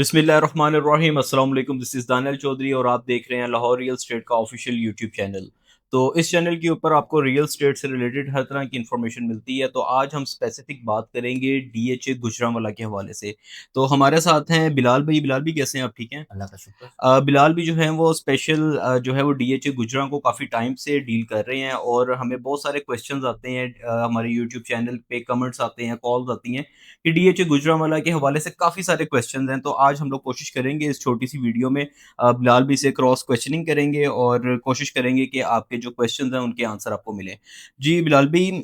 बिस्मिल्लाहिर्रहमानिर्रहीम अस्सलाम वालेकुम। दिस इज़ दानियल चौधरी और आप देख रहे हैं लाहौर रियल एस्टेट का ऑफिशियल यूट्यूब चैनल। तो इस चैनल के ऊपर आपको रियल एस्टेट से रिलेटेड हर तरह की इन्फॉर्मेशन मिलती है। तो आज हम स्पेसिफिक बात करेंगे डीएचए गुजरांवाला के हवाले से। तो हमारे साथ हैं बिलाल भाई। बिलाल भाई कैसे हैं आप, ठीक हैं? अल्लाह का शुक्र। बिलाल भी जो है वो स्पेशल जो है वो डीएचए गुजरां को काफ़ी टाइम से डील कर रहे हैं और हमें बहुत सारे क्वेश्चंस आते हैं, हमारे यूट्यूब चैनल पे कमेंट्स आते हैं, कॉल्स आती हैं कि डीएचए गुजरांवाला के हवाले से काफ़ी सारे क्वेश्चंस हैं। तो आज हम लोग कोशिश करेंगे इस छोटी सी वीडियो में बिलाल भी से क्रॉस क्वेश्चनिंग करेंगे और कोशिश करेंगे कि आपके जो क्वेश्चंस हैं उनके आंसर आपको मिलें। जी बिलाल भाई,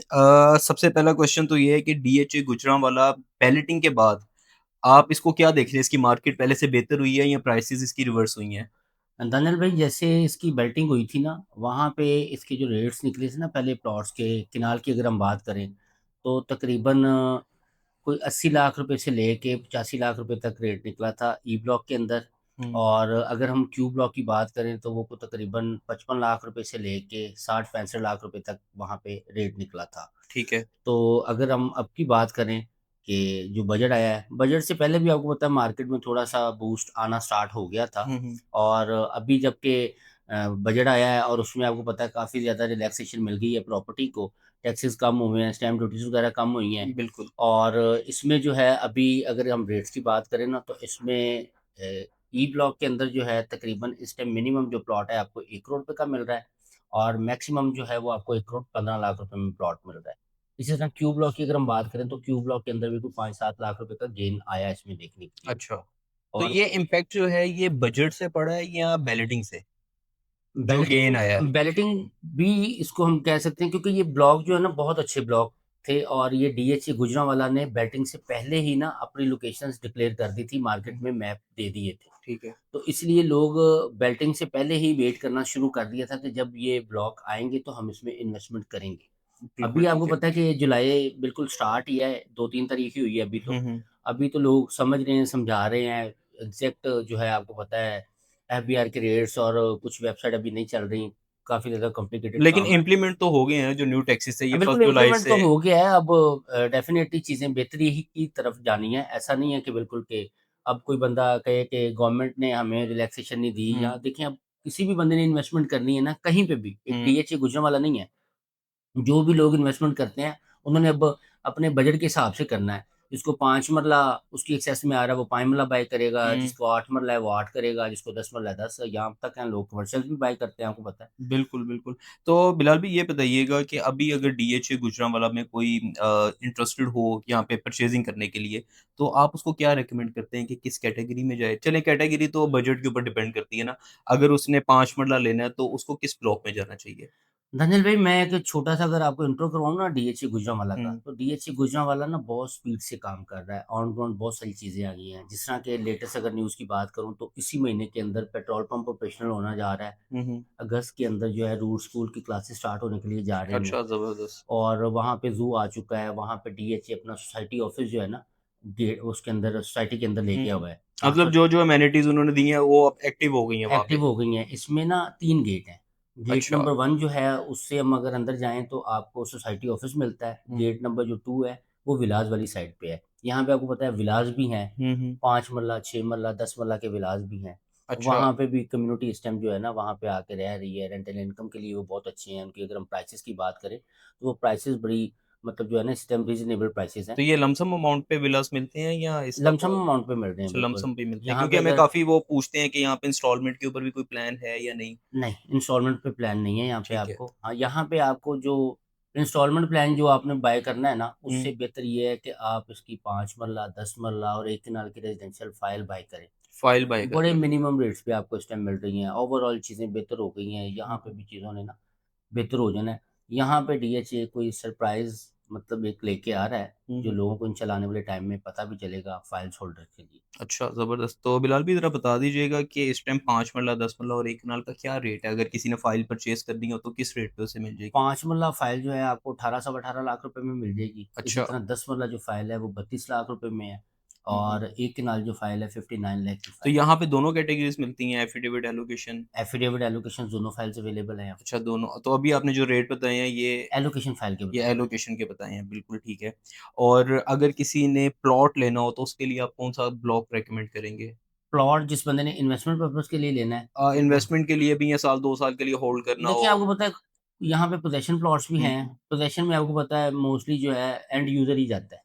सबसे पहला क्वेश्चन तो ये है कि डीएचए गुजरांवाला बैलेटिंग के बाद आप इसको क्या देख रहे हैं? इसकी मार्केट पहले से बेहतर हुई है या प्राइसेस इसकी रिवर्स हुई हैं? दानियल भाई, जैसे इसकी बेल्टिंग हुई थी ना, वहाँ पे इसके जो रेट्स निकले थे ना, पहले प्लॉट्स के किनार की अगर हम बात करें तो तकरीबन कोई 80 लाख रुपए से लेके 85 लाख रुपए तक रेट निकला था ई ब्लॉक के अंदर। हुँ, और अगर हम क्यू ब्लॉक की बात करें तो वो को तकरीबन 55 लाख रुपए से लेके 60 65 लाख रुपए तक वहाँ पे रेट निकला था। ठीक है। तो अगर हम अब की बात करें कि जो बजट आया है, बजट से पहले भी आपको पता है मार्केट में थोड़ा सा बूस्ट आना स्टार्ट हो गया था। हुँ, हुँ। और अभी जबकि बजट आया है और उसमें आपको पता है काफ़ी ज़्यादा रिलैक्सेशन मिल गई है प्रॉपर्टी को। टैक्सेस कम हुए हैं, स्टैम्प ड्यूटीज वगैरह कम हुई हैं। बिल्कुल। और इसमें जो है अभी अगर हम रेट्स की बात करें ना, तो इसमें ई ब्लॉक के अंदर जो है तकरीबन इस टाइम मिनिमम जो प्लॉट है आपको 1 करोड़ रुपए का मिल रहा है। और मैक्सिमम जो है वो आपको 1 करोड़ 15 लाख रुपए में प्लॉट मिल रहा है। इसी तरह क्यू ब्लॉक की अगर हम बात करें तो क्यू ब्लॉक के अंदर भी कोई 5 7 लाख रुपए का गेन आया है इसमें देखने के लिए। अच्छा, तो और ये इम्पैक्ट जो है ये बजट से पड़ा है या बैलेटिंग से, जो गेन आया है? बैलेटिंग भी इसको हम कह सकते हैं, क्योंकि ये ब्लॉक जो है ना बहुत अच्छे ब्लॉक थे। और ये डीएचए गुजरांवाला ने बैटिंग से पहले ही ना अपनी लोकेशंस डिक्लेयर कर दी थी, मार्केट हुँ, में मैप दे दिए थे। ठीक है। तो इसलिए लोग बेल्टिंग से पहले ही वेट करना शुरू कर दिया था कि जब ये ब्लॉक आएंगे तो हम इसमें इन्वेस्टमेंट करेंगे। बिल्कुल अभी आपको ठीक है। पता है कि जुलाई बिल्कुल स्टार्ट ही है, 2 3 तारीख ही हुई है अभी तो। हुँ, हुँ। अभी तो लोग समझ रहे हैं, समझा रहे हैं। एग्जैक्ट जो है आपको पता है एफबीआर के रेट्स और कुछ वेबसाइट अभी नहीं चल रही। काफ़ी ज़्यादा कॉम्प्लिकेटेड लेकिन काम है। इम्प्लीमेंट तो हो गए हैं जो न्यू टैक्सेस है ये बिल्कुल 1 जुलाई इम्प्लीमेंट तो से। हो गया है अब। डेफिनेटली चीज़ें बेहतरी ही की तरफ जानी है। ऐसा नहीं है कि बिल्कुल कि अब कोई बंदा कहे कि गवर्नमेंट ने हमें रिलैक्सेशन नहीं दी, हुँ, या देखिए अब किसी भी बंदे ने इन्वेस्टमेंट करनी है ना कहीं पे भी, एक हुँ, डीएचए गुजरांवाला नहीं है। जो भी लोग इन्वेस्टमेंट करते हैं, उन्होंने अब अपने बजट के हिसाब से करना है। जिसको 5 मरला उसकी एक्सेस में आ रहा है, वो 5 मरला बाय करेगा, हुँ। जिसको 8 मरला है, वो 8 करेगा, जिसको 10 मरला है 10, यहाँ तक है लोग कमर्शियल भी बाय करते हैं, आपको पता है। बिल्कुल, बिल्कुल। तो बिलाल भाई ये बताइएगा कि अभी अगर डीएचए गुजरांवाला में कोई इंटरेस्टेड हो यहाँ पे परचेज़िंग करने के लिए, तो आप उसको क्या रिकमेंड करते हैं कि किस कैटेगरी में जाए? चलें कैटेगरी तो बजट के ऊपर डिपेंड करती है ना। अगर उसने 5 मरला लेना है तो उसको किस ब्लॉक में जाना चाहिए? धनिल भाई, मैं एक छोटा-सा अगर आपको इंट्रो करवाऊँ ना डीएचए गुजरांवाला का, हुँ, तो डीएचए गुजरांवाला ना बहुत स्पीड से काम कर रहा है। ऑन ग्राउंड बहुत सारी चीज़ें आ गई हैं। जिस तरह के लेटेस्ट अगर न्यूज़ की बात करूँ तो इसी महीने के अंदर पेट्रोल पंप ऑपरेशनल होना जा रहा है। हुँ, हुँ। अगस्त के अंदर जो है रूट स्कूल की क्लासेस स्टार्ट होने के लिए जा रही हैं। अच्छा, ज़बरदस्त। और वहाँ पे ज़ू आ चुका है, वहाँ पे डीएचए अपना सोसाइटी ऑफिस जो है ना, गेट उसके अंदर सोसाइटी के अंदर हुँ, लेके हुँ। हुआ है। मतलब ट्रांसफर जो-जो अमेनिटीज़ उन्होंने दी हैं वो अब एक्टिव हो गई हैं वहाँ एक्टिव पे। हो गई हैं। इसमें ना 3 गेट हैं। गेट अच्छा। नंबर 1 जो है उससे हम अगर अंदर जाएँ तो आपको सोसाइटी ऑफिस मिलता है। हुँ, गेट नंबर जो 2 है वो विलास वाली साइड पे है। यहाँ पे आपको पता है विलास भी हैं, हुँ, हुँ। 5 मरला, 6 मरला, 10 मरला के विलास भी हैं। अच्छा। वहाँ पे भी कम्युनिटी इस टाइम जो है ना वहाँ पे आके रह रही है। रेंटल इनकम के लिए वो बहुत अच्छे हैं। उनकी अगर हम प्राइसेज़ की बात करें तो वो प्राइसेज़ बड़ी मतलब जो है ना इस टाइम रीज़नेबल प्राइसेज़ हैं। तो ये लमसम अमाउंट पे विलास मिलते हैं या इसका लमसम अमाउंट पे मिल रहे हैं अच्छा बिल्कुल। लमसम पे मिलते हैं? यहाँ क्योंकि पे हमें अगर काफ़ी वो पूछते हैं कि यहाँ पे इंस्टॉलमेंट के ऊपर भी कोई प्लान है या नहीं? नहीं, इंस्टॉलमेंट पे प्लान नहीं है यहाँ पे ठीक है। आपको। हाँ, यहाँ पे आपको जो इंस्टॉलमेंट प्लान जो आपने बाय करना है ना, हुँ, उससे बेहतर ये है कि आप इसकी 5 मरला, 10 मरला और 1 कनाल की रेज़िडेंशियल फ़ाइल बाय करें। फ़ाइल बाय कर बड़े लें। मिनिमम रेट्स पे आपको इस टाइम मिल रही हैं। ओवरऑल चीज़ें बेहतर हो गई हैं, यहाँ हुँ, पे हुँ। भी चीज़ों ने ना बेहतर हो जाना है। यहाँ पे डीएचए कोई सरप्राइज़ मतलब एक लेके आ रहा है, हुँ, जो हुँ। लोगों को इन चलाने वाले टाइम में पता भी चलेगा फ़ाइल्स होल्डर के लिए। अच्छा ज़बरदस्त। तो बिलाल भी ज़रा बता दीजिएगा कि इस टाइम 5 मरला, 10 मरला और 1 कनाल का क्या रेट है? अगर किसी ने फ़ाइल परचेज़ करनी हो तो किस रेट पे उसे मिल जाएगी? 5 मरला फ़ाइल जो है आपको 18 सवा 18 लाख रुपए में मिल जाएगी। इसी अच्छा। तरह 10 मरला जो फ़ाइल है वो 32 लाख रुपए में है। हुँ, हुँ। और 1 कनाल जो फ़ाइल है 59 लाख की तो फ़ाइल है। यहाँ पे दोनों कैटेगरीज़ मिलती हैं एफ़िडेविट, एलोकेशन? एफ़िडेविट एलोकेशन दोनों फ़ाइल्स अवेलेबल हैं यहाँ पे। अच्छा दोनों। तो अभी आपने जो रेट बताए हैं एलोकेशन फ़ाइल के ये बताए मैंने। एलोकेशन के बताए हैं, बिल्कुल ठीक है। और अगर किसी ने प्लॉट लेना हो तो उसके लिए आप कौन-सा ब्लॉक रेकमेंड करेंगे? प्लॉट जिस बंदे ने इन्वेस्टमेंट पर्पज़ के लिए लेना है, वो इन्वेस्टमेंट के लिए भी या साल 2 साल के लिए होल्ड करना देखिए, हो? आपको पता है यहाँ पे पोज़ेशन प्लॉट्स भी हुँ, हैं। पोज़ेशन में आपको पता है मोस्टली जो है एंड यूज़र ही जाता है।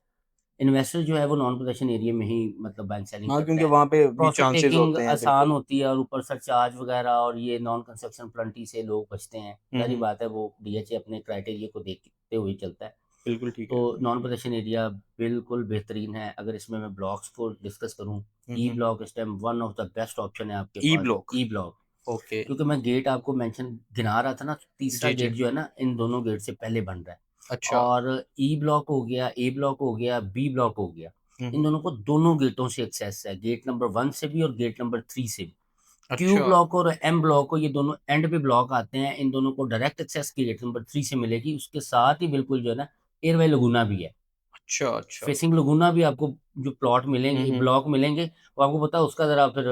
इन्वेस्टर जो है वो नॉन पोज़ेशन एरिया में ही मतलब बाइंग सेलिंग हाँ, करता क्योंकि है। वहाँ पे भी प्रॉफ़िट चांसेस टेकिंग होते हैं, आसान बिल्कुल। होती है और ऊपर सरचार्ज वग़ैरह और ये नॉन कंस्ट्रक्शन प्लेंटी से लोग बचते हैं। हुँ, ज़ाहिर-सी हुँ, बात है वो डीएचए अपने क्राइटेरिया को देखते हुए चलता है। बिल्कुल ठीक तो है। नॉन पोज़ेशन एरिया बिल्कुल बेहतरीन है। अगर इसमें मैं ब्लॉक्स को डिस्कस करूँ, हुँ, ई हुँ। ब्लॉक इस time one of the best option है आपके ई पास, ब्लॉक, ई ब्लॉक। ओके। क्योंकि मैं गेट आपको मेंशन गिना रहा था ना, तीसरा जी, गेट जी। जो है ना, इन दोनों गेट से पहले बन रहा है। अच्छा। और ई ब्लॉक हो गया, ए ब्लॉक हो गया, बी ब्लॉक हो गया। हुँ, इन हुँ। दोनों को दोनों गेटों से एक्सेस है, गेट नंबर 1 से भी और गेट नंबर 3 से भी। क्यू अच्छा, ब्लॉक और एम ब्लॉक को ये दोनों एंड पे ब्लॉक आते हैं, इन दोनों को डायरेक्ट एक्सेस गेट नंबर 3 से मिलेगी। उसके साथ ही बिल्कुल जो है ना, एयरवे लगूना भी है। अच्छा, अच्छा। फेसिंग लगूना भी आपको जो प्लॉट हुँ, मिलेंगे, हुँ। ब्लॉक मिलेंगे, वो आपको पता है उसका ज़रा फिर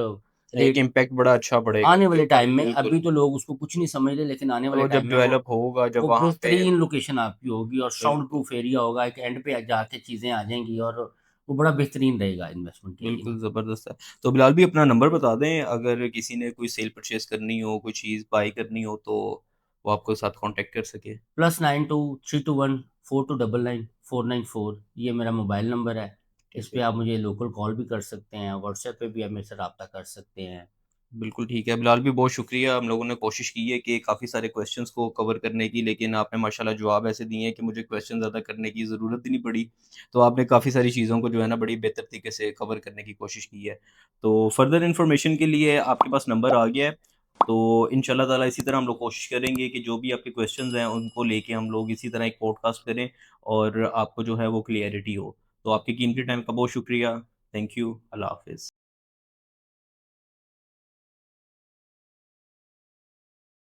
एक रेट इम्पैक्ट बड़ा अच्छा पड़ेगा आने उनके वाले ऊपर, टाइम में, बिल्कुल। अभी तो लोग उसको कुछ नहीं समझ रहे, लेकिन आने और वाले वो टाइम जब में वो डेवलप होगा, जब वो वहाँ पे बेहतरीन लोकेशन आपकी होगी और साउंड बिल्कुल, प्रूफ एरिया होगा, एक एंड पे जाके चीज़ें आ जाएँगी और वो बड़ा बेहतरीन रहेगा इन्वेस्टमेंट के लिए ना। बिल्कुल ज़बरदस्त है। तो बिलाल भी अपना नंबर बता दें, अगर किसी ने कोई सेल परचेज़ करनी हो, कोई चीज़ बाय करनी हो, तो वो आपके साथ कॉन्टैक्ट कर सके। +92 321 4299494 ये मेरा मोबाइल नंबर है। इस ठीक पे है। आप मुझे लोकल कॉल भी कर सकते हैं, व्हाट्सएप पे भी आप मेरे से राब्ता कर सकते हैं। बिल्कुल ठीक है। बिलाल भी बहुत शुक्रिया, हम लोगों ने कोशिश की है कि काफ़ी सारे क्वेश्चंस को कवर करने की, लेकिन आपने माशाल्लाह जवाब ऐसे दिए हैं कि मुझे क्वेश्चन ज़्यादा करने की ज़रूरत ही नहीं पड़ी। तो आपने काफ़ी सारी चीज़ों को जो है ना बड़ी बेहतर तरीके से कवर करने की कोशिश की है। तो फर्दर इन्फॉर्मेशन के लिए आपके पास नंबर आ गया है, तो इंशाल्लाह ताला इसी तरह हम लोग कोशिश करेंगे कि जो भी आपके क्वेश्चंस हैं, उनको लेके हम लोग इसी तरह एक पॉडकास्ट करें और आपको जो है वो क्लैरिटी हो। तो आपके कीमती टाइम का बहुत शुक्रिया। Thank you. अल्लाह हाफ़िज़।